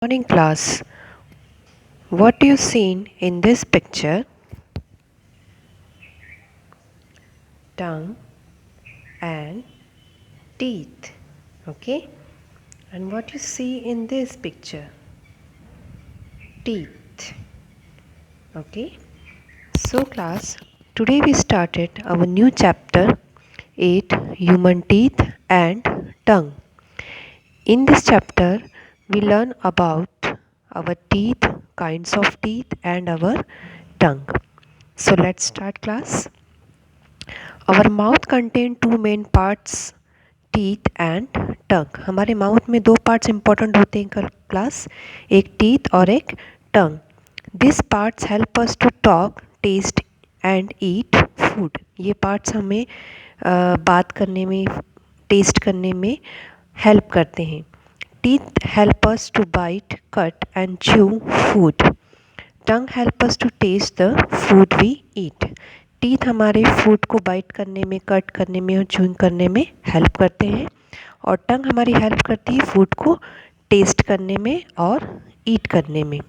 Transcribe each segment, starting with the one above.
Morning class. What you seen in this picture? Tongue and teeth. Okay? And what you see in this picture? Teeth. Okay? So class, today we started our new chapter 8, human teeth and tongue. In this chapter we learn about our teeth, kinds of teeth and our tongue. So let's start class. Our mouth contain two main parts, teeth and tongue. हमारे mouth में दो parts important होते हैं class, एक teeth और एक tongue. This parts help us to talk, taste and eat food. ये parts हमें बात करने में, टेस्ट करने में हेल्प करते हैं. Teeth help us to bite, cut and chew food. Tongue help us to taste the food we eat. Teeth हमारे फूड को बाइट करने में, कट करने में और च्यूइंग करने में हेल्प करते हैं, और टंग हमारी हेल्प करती है फूड को टेस्ट करने में और ईट करने में.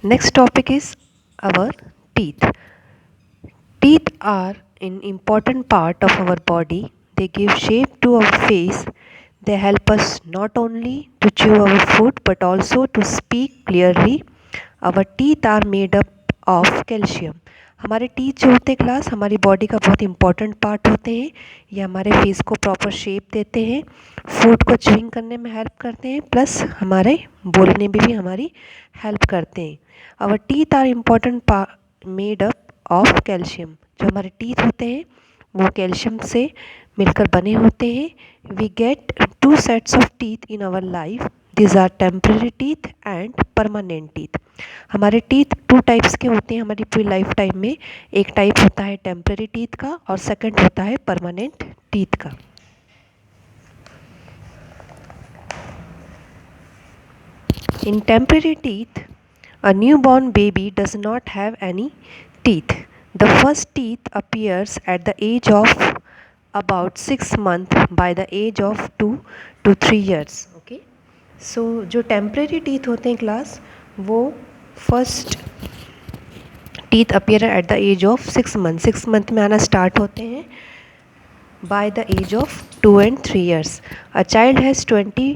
Next topic is our teeth. Teeth are an important part of our body. They give shape to our face. They help us not only to chew our food but also to speak clearly. Our teeth are made up of calcium. हमारे teeth जो होते हैं class, हमारी body का बहुत important part होते हैं. ये हमारे फेस को प्रॉपर शेप देते हैं, फूड को च्यूइंग करने में हेल्प करते हैं, प्लस हमारे बोलने में भी हमारी हेल्प करते हैं. Our teeth are important made up of calcium. जो हमारे टीथ होते हैं वो कैल्शियम से मिलकर बने होते हैं. We get two sets of teeth in our life. These are temporary teeth and permanent teeth. हमारे टीथ टू टाइप्स के होते हैं हमारी पूरी लाइफ टाइम में. एक टाइप होता है टेम्पररी टीथ का और सेकंड होता है परमानेंट टीथ का. In temporary teeth, a newborn baby does not have any teeth. The first teeth appears at the age of about 6 months by the age of 2 to 3 years. Okay. So जो temporary teeth होते हैं class, वो first teeth appear at the age of 6 months. 6 month में आना start होते हैं by the age of 2 and 3 years. A child has 20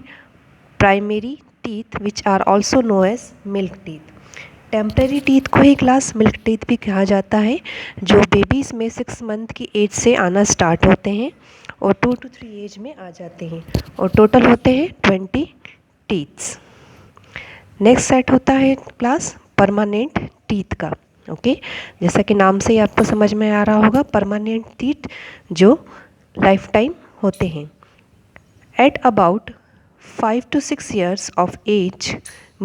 primary teeth which are also known as milk teeth. Temporary teeth को ही class milk teeth भी कहा जाता है, जो बेबीज़ में 6 मंथ की एज से आना स्टार्ट होते हैं और 2 to 3 एज में आ जाते हैं, और टोटल होते हैं 20 टीथ्स. नेक्स्ट सेट होता है क्लास परमानेंट टीथ का. ओके, जैसा कि नाम से ही आपको समझ में आ रहा होगा, परमानेंट टीथ जो लाइफ टाइम होते हैं. At about 5 to 6 years of age,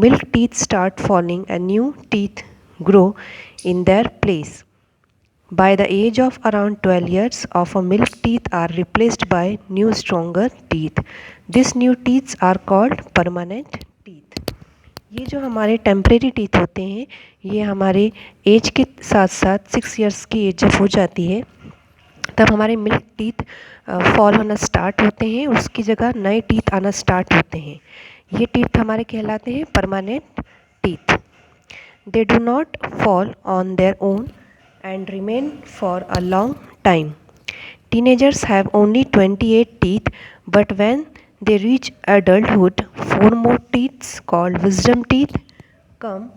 milk teeth start falling and new teeth grow in their place. By the age of around 12 years of a milk teeth are replaced by new stronger teeth. These new teeth are called permanent teeth. ये जो हमारे temporary teeth होते हैं, ये हमारे as के साथ साथ 6 years की एज जब हो जाती है तब हमारे मिल्क टीथ फॉल होना स्टार्ट होते हैं, उसकी जगह नए टीथ आना स्टार्ट होते हैं. ये टीथ हमारे कहलाते हैं permanent teeth. They do not fall on their own and remain for a long time. Teenagers have only 28 teeth, but when they reach adulthood, 4 more teeth called wisdom teeth come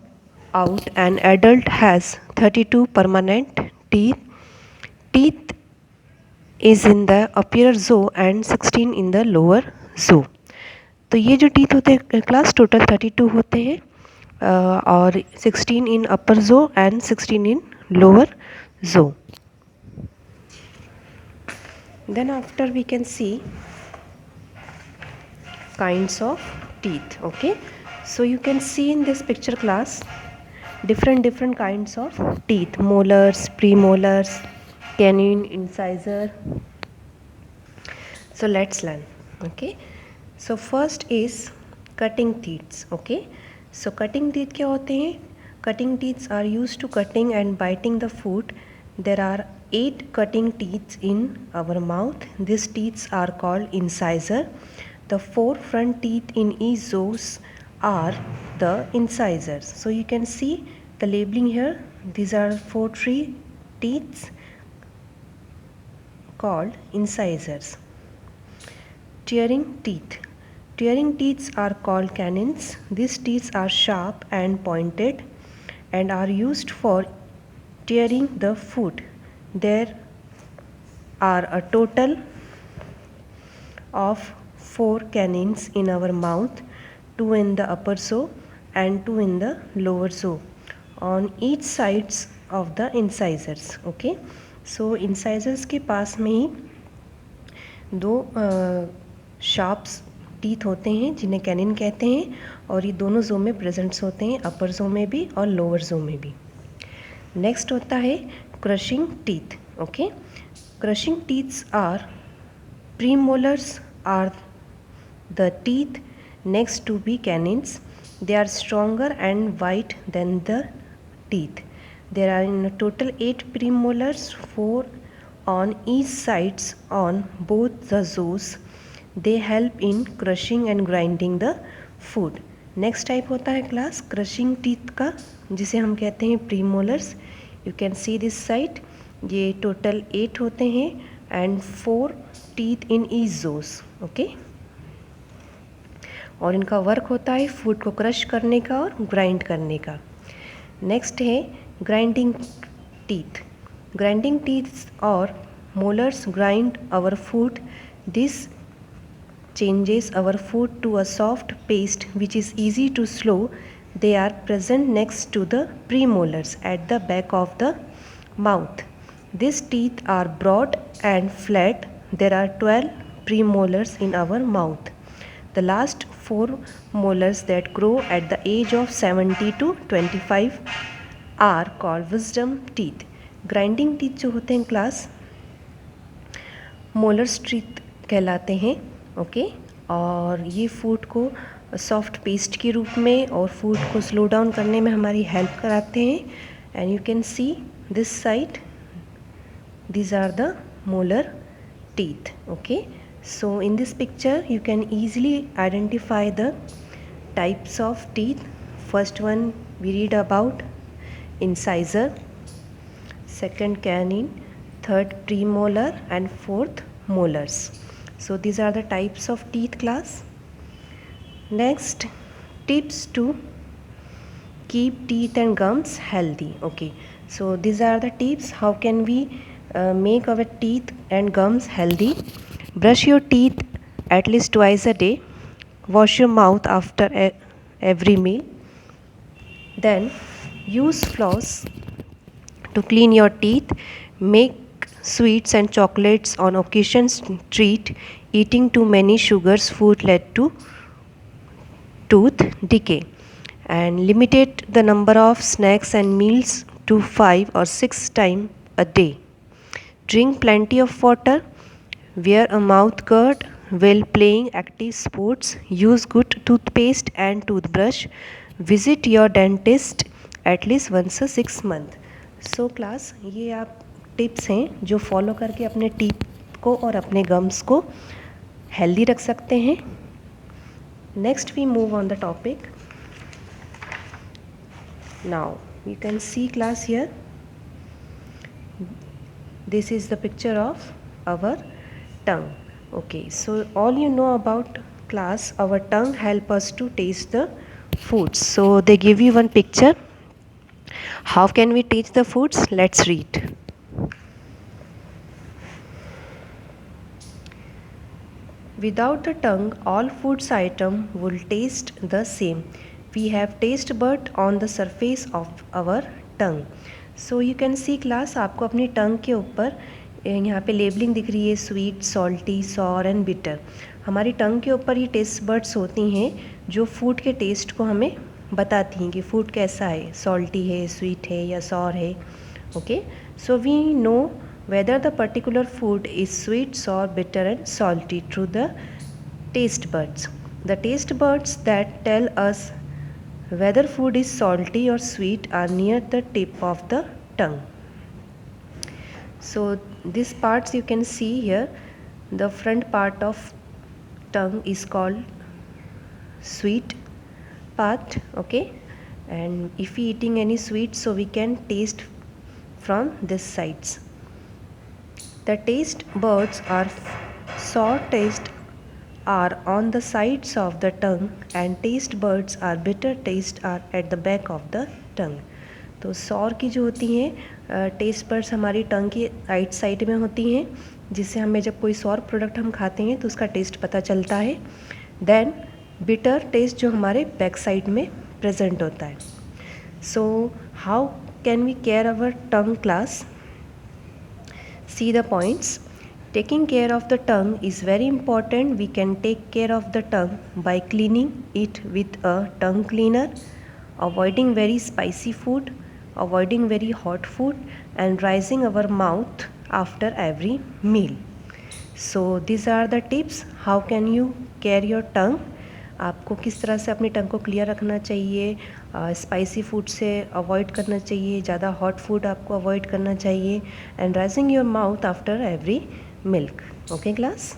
out. An adult has 32 permanent teeth. Teeth is in the upper jaw and 16 in the lower jaw. तो ये जो teeth होते हैं class total 32 होते हैं, और 16 इन अपर जो and 16 in lower जो. Then after we can see kinds of teeth. Okay, so you can see in this picture class different kinds of teeth: molars, premolars, canine, incisor. So let's learn. Okay, so first is cutting teeth. Okay, so cutting teeth क्या होते हैं? Cutting teeth are used to cutting and biting the food. There are 8 cutting teeth in our mouth. These teeth are called incisor. The 4 front teeth in each jaws are the incisors. So you can see the labeling here. These are 4 teeth called incisors. Tearing teeth. Tearing teeth are called canines. These teeth are sharp and pointed and are used for tearing the food. There are a total of 4 canines in our mouth, 2 in the upper jaw and 2 in the lower jaw on each sides of the incisors. Okay, so incisors के पास में ही दो sharps teeth होते हैं जिन्हें canine कहते हैं और ये दोनों जो में प्रेजेंट्स होते हैं, अपर जो में भी और लोअर जो में भी. नेक्स्ट होता है crushing teeth. Okay, crushing teeths are premolars are the teeth next to be canines. They are stronger and white than the teeth. There are in total 8 premolars, 4 on each sides on both the jaws. They help in crushing and grinding the food. Next type होता है class crushing teeth का, जिसे हम कहते हैं premolars. You can see this side. ये total 8 होते हैं and 4 teeth in each jaws. Okay, और इनका वर्क होता है फूड को क्रश करने का और ग्राइंड करने का. नेक्स्ट है grinding teeth. Grinding teeth or molars grind our food. This changes our food to a soft paste which is easy to swallow. They are present next to the premolars at the back of the mouth. These teeth are broad and flat. There are 12 premolars in our mouth. The last 4 molars that grow at the age of 70 to 25 are called wisdom teeth. Grinding teeth जो होते हैं class molars teeth कहलाते हैं. Okay, और ये food को soft paste के रूप में और फूड को स्लो डाउन करने में हमारी हेल्प कराते हैं. And you can see this side, these are the molar teeth. Okay, so in this picture you can easily identify the types of teeth. First one we read about incisor, second canine, third premolar and fourth molars. So these are the types of teeth class. Next, tips to keep teeth and gums healthy. Okay, so these are the tips how can we make our teeth and gums healthy. Brush your teeth at least twice a day. Wash your mouth after every meal. Then use floss to clean your teeth. Make sweets and chocolates on occasions. Treat eating too many sugars food led to tooth decay, and limited the number of snacks and meals to 5 or 6 times a day. Drink plenty of water. Wear a mouth guard while playing active sports. Use good toothpaste and toothbrush. Visit your dentist at least once a 6 month. So class, ये आप tips हैं जो follow करके अपने teeth को और अपने gums को हेल्दी रख सकते हैं. Next we move on the topic. Now you can see class here, this is the picture of our tongue. Okay, so all you know about class our tongue help us to taste the foods. So they give you one picture. How can we taste the foods? Let's read. Without the tongue, all foods item will taste the same. We have taste bud on the surface of our tongue. So you can see class, आपको अपनी टंग के ऊपर यहाँ पे labelling दिख रही है, sweet, salty, sour and bitter. हमारी टंग के ऊपर ये टेस्ट बर्ड्स होती हैं जो फूड के टेस्ट को हमें बताती हैं कि फूड कैसा है, सॉल्टी है, स्वीट है या सॉर है. Okay, so we know whether the particular food is sweet, sour, bitter and salty through the taste buds. The taste buds that tell us whether food is salty or sweet are near the tip of the tongue. So these parts you can see here, the front part of tongue is called sweet part, okay, and if we eating any sweet, so we can taste from this sides. The taste buds are sour taste are on the sides of the tongue and taste buds are bitter taste are at the back of the tongue. तो sorry की जो होती हैं taste buds हमारी टंग की right side में होती हैं, जिससे हमें जब कोई सॉर प्रोडक्ट हम खाते हैं तो उसका टेस्ट पता चलता है. देन बिटर टेस्ट जो हमारे बैक साइड में प्रेजेंट होता है. So how can we care our tongue class? See the points. Taking care of the tongue is very important. We can take care of the tongue by cleaning it with a tongue cleaner, avoiding very spicy food, avoiding very hot food, and rising our mouth after every meal. So these are the tips. How can you care your tongue? आपको किस तरह से अपनी टंग को clear रखना चाहिए, spicy food से avoid करना चाहिए, ज़्यादा हॉट फूड आपको अवॉइड करना चाहिए, and rising your mouth after every milk. Okay class.